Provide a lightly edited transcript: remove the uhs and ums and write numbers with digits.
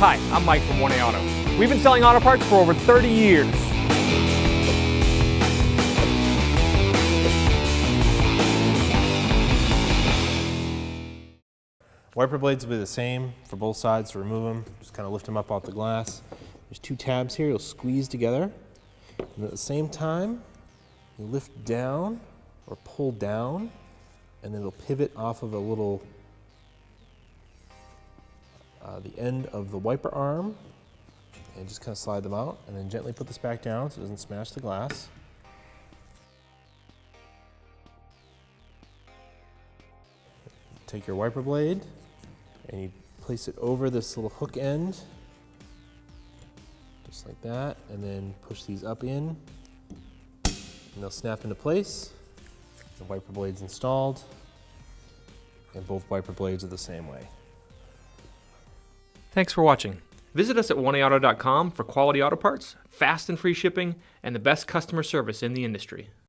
Hi, I'm Mike from 1A Auto. We've been selling auto parts for over 30 years. Wiper blades will be the same for both sides, to remove them, just kind of lift them up off the glass. There's two tabs here, you'll squeeze together. And at the same time, you lift down or pull down, and then it'll pivot off of a little, the end of the wiper arm, and just kind of slide them out, and then gently put this back down so it doesn't smash the glass. Take your wiper blade, and you place it over this little hook end, just like that, and then push these up in, and they'll snap into place. The wiper blade's installed, and both wiper blades are the same way. Thanks for watching. Visit us at 1AAuto.com for quality auto parts, fast and free shipping, and the best customer service in the industry.